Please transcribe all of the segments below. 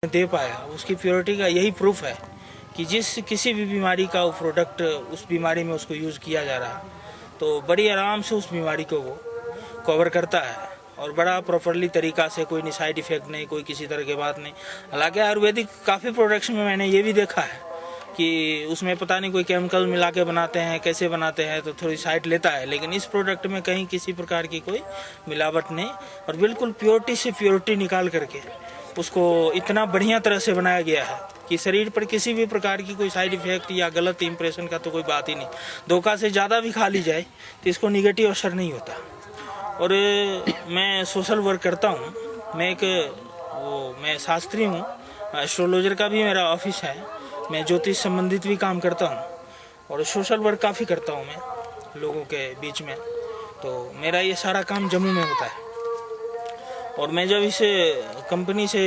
दे पाया, उसकी प्योरिटी का यही प्रूफ है कि किसी भी बीमारी का वो प्रोडक्ट उस बीमारी में उसको यूज़ किया जा रहा है तो बड़ी आराम से उस बीमारी को वो कवर करता है और बड़ा प्रॉपरली तरीका से, कोई साइड इफ़ेक्ट नहीं, कोई किसी तरह की बात नहीं। हालांकि आयुर्वेदिक काफ़ी प्रोडक्ट्स में मैंने ये भी देखा है कि उसमें पता नहीं कोई केमिकल मिला के बनाते हैं, कैसे बनाते हैं, तो थोड़ी साइड लेता है, लेकिन इस प्रोडक्ट में कहीं किसी प्रकार की कोई मिलावट नहीं और बिल्कुल प्योरिटी से प्योरिटी निकाल करके उसको इतना बढ़िया तरह से बनाया गया है कि शरीर पर किसी भी प्रकार की कोई साइड इफेक्ट या गलत इंप्रेशन का तो कोई बात ही नहीं। धोखा से ज़्यादा भी खा ली जाए तो इसको निगेटिव असर नहीं होता। और मैं सोशल वर्क करता हूँ, मैं शास्त्री हूँ, एस्ट्रोलॉजर का भी मेरा ऑफिस है, मैं ज्योतिष संबंधित भी काम करता हूँ और सोशल वर्क काफ़ी करता हूँ मैं लोगों के बीच में। तो मेरा ये सारा काम जम्मू में होता है और मैं जब इस कंपनी से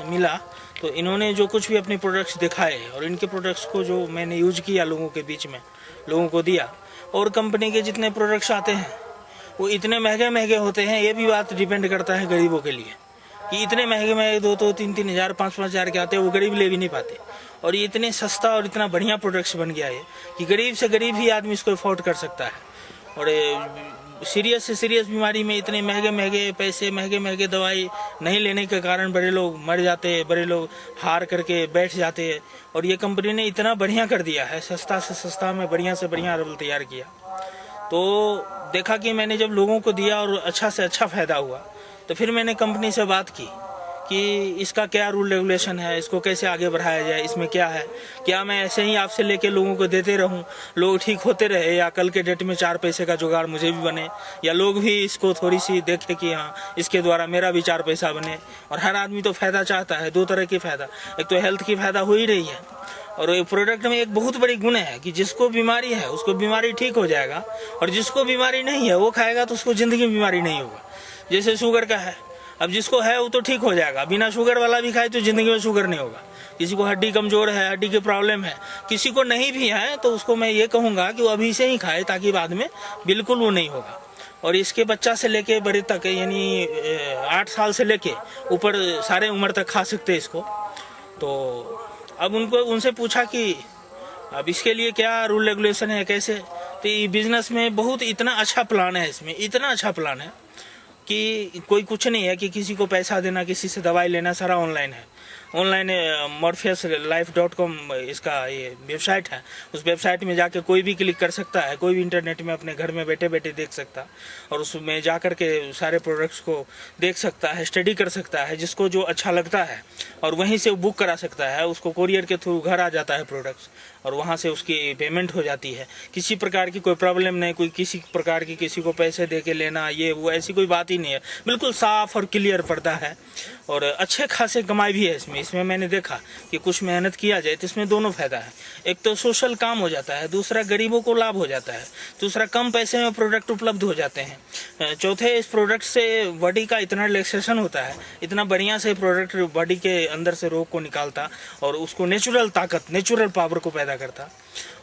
मिला तो इन्होंने जो कुछ भी अपने प्रोडक्ट्स दिखाए और इनके प्रोडक्ट्स को जो मैंने यूज किया लोगों के बीच में, लोगों को दिया। और कंपनी के जितने प्रोडक्ट्स आते हैं वो इतने महंगे महंगे होते हैं, ये भी बात डिपेंड करता है गरीबों के लिए कि इतने महंगे महंगे 2-3 हज़ार 5-5 हज़ार के आते हैं, वो गरीब ले भी नहीं पाते। और ये इतने सस्ता और इतना बढ़िया प्रोडक्ट्स बन गया है कि गरीब से गरीब ही आदमी इसको अफोर्ड कर सकता है। और सीरियस से सीरियस बीमारी में इतने महंगे महंगे पैसे, महंगे महंगे दवाई नहीं लेने के कारण बड़े लोग मर जाते हैं, बड़े लोग हार करके बैठ जाते हैं। और ये कंपनी ने इतना बढ़िया कर दिया है, सस्ता से सस्ता में बढ़िया से बढ़िया हर्बल तैयार किया। तो देखा कि मैंने जब लोगों को दिया और अच्छा से अच्छा फायदा हुआ तो फिर मैंने कंपनी से बात की कि इसका क्या रूल रेगुलेशन है, इसको कैसे आगे बढ़ाया जाए, इसमें क्या है, क्या मैं ऐसे ही आपसे लेके लोगों को देते रहूं, लोग ठीक होते रहे, या कल के डेट में 4 पैसे का जुगाड़ मुझे भी बने, या लोग भी इसको थोड़ी सी देखे कि हाँ इसके द्वारा मेरा भी 4 पैसा बने। और हर आदमी तो फायदा चाहता है, 2 तरह की फायदा, एक तो हेल्थ की फायदा हो ही रही है और ये प्रोडक्ट में एक बहुत बड़ी गुण है कि जिसको बीमारी है उसको बीमारी ठीक हो जाएगा और जिसको बीमारी नहीं है वो खाएगा तो उसको जिंदगी में बीमारी नहीं होगा। जैसे शुगर का है, अब जिसको है वो तो ठीक हो जाएगा, बिना शुगर वाला भी खाए तो जिंदगी में शुगर नहीं होगा। किसी को हड्डी कमजोर है, हड्डी की प्रॉब्लम है, किसी को नहीं भी है, तो उसको मैं ये कहूँगा कि वो अभी से ही खाए ताकि बाद में बिल्कुल वो नहीं होगा। और इसके बच्चा से लेके बड़े तक, यानी 8 साल से लेके ऊपर सारे उम्र तक खा सकते हैं इसको। तो अब उनसे पूछा कि अब इसके लिए क्या रूल रेगुलेशन है, कैसे। तो ये बिजनेस में बहुत इतना अच्छा प्लान है, इसमें इतना अच्छा प्लान है कि कोई कुछ नहीं है कि किसी को पैसा देना, किसी से दवाई लेना, सारा ऑनलाइन है। ऑनलाइन morpheuslife.com इसका ये वेबसाइट है, उस वेबसाइट में जाके कोई भी क्लिक कर सकता है, कोई भी इंटरनेट में अपने घर में बैठे बैठे देख सकता और उसमें जा कर के सारे प्रोडक्ट्स को देख सकता है, स्टडी कर सकता है, जिसको जो अच्छा लगता है और वहीं से बुक करा सकता है। उसको कोरियर के थ्रू घर आ जाता है प्रोडक्ट्स और वहाँ से उसकी पेमेंट हो जाती है। किसी प्रकार की कोई प्रॉब्लम नहीं, कोई किसी प्रकार की किसी को पैसे दे के लेना ये वो ऐसी कोई बात ही नहीं है, बिल्कुल साफ और क्लियर पर्दा है और अच्छे खासे कमाई भी है इसमें मैंने देखा कि कुछ मेहनत किया जाए तो इसमें दोनों फायदा है। एक तो सोशल काम हो जाता है, दूसरा गरीबों को लाभ हो जाता है, दूसरा कम पैसे में प्रोडक्ट उपलब्ध हो जाते हैं, चौथे इस प्रोडक्ट से बॉडी का इतना रिलैक्सेशन होता है, इतना बढ़िया से प्रोडक्ट बॉडी के अंदर से रोग को निकालता और उसको नेचुरल ताकत, नेचुरल पावर को पैदा करता।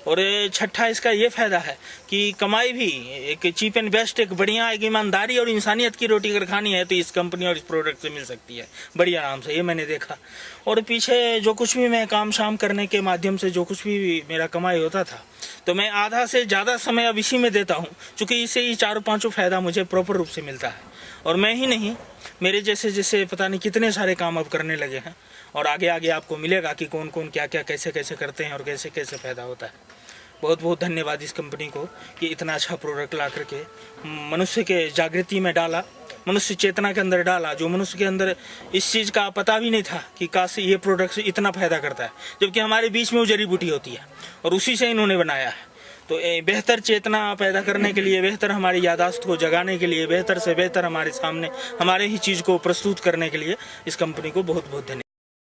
और छठा इसका ये फायदा है कि कमाई भी एक चीप एंड बेस्ट, एक बढ़िया, एक ईमानदारी और इंसानियत की रोटी अगर खानी है तो इस कंपनी और इस प्रोडक्ट से मिल सकती है बड़ी आराम से, ये मैंने देखा। और पीछे जो कुछ भी मैं काम शाम करने के माध्यम से जो कुछ भी मेरा कमाई होता था तो मैं आधा से ज़्यादा समय अब इसी में देता हूँ, क्योंकि इससे ही 4-5 फायदा मुझे प्रॉपर रूप से मिलता है। और मैं ही नहीं, मेरे जैसे पता नहीं कितने सारे काम अब करने लगे हैं और आगे आगे आपको मिलेगा कि कौन कौन क्या क्या कैसे कैसे करते हैं और कैसे कैसे फायदा होता है। बहुत बहुत धन्यवाद इस कंपनी को कि इतना अच्छा प्रोडक्ट ला करके मनुष्य के जागृति में डाला, मनुष्य चेतना के अंदर डाला, जो मनुष्य के अंदर इस चीज़ का पता भी नहीं था कि काश ये प्रोडक्ट इतना फायदा करता है, जबकि हमारे बीच में वो जड़ी बूटी होती है और उसी से इन्होंने बनाया है। तो बेहतर चेतना पैदा करने के लिए, बेहतर हमारी यादाश्त को जगाने के लिए, बेहतर से बेहतर हमारे सामने हमारे ही चीज़ को प्रस्तुत करने के लिए इस कंपनी को बहुत बहुत धन्यवाद।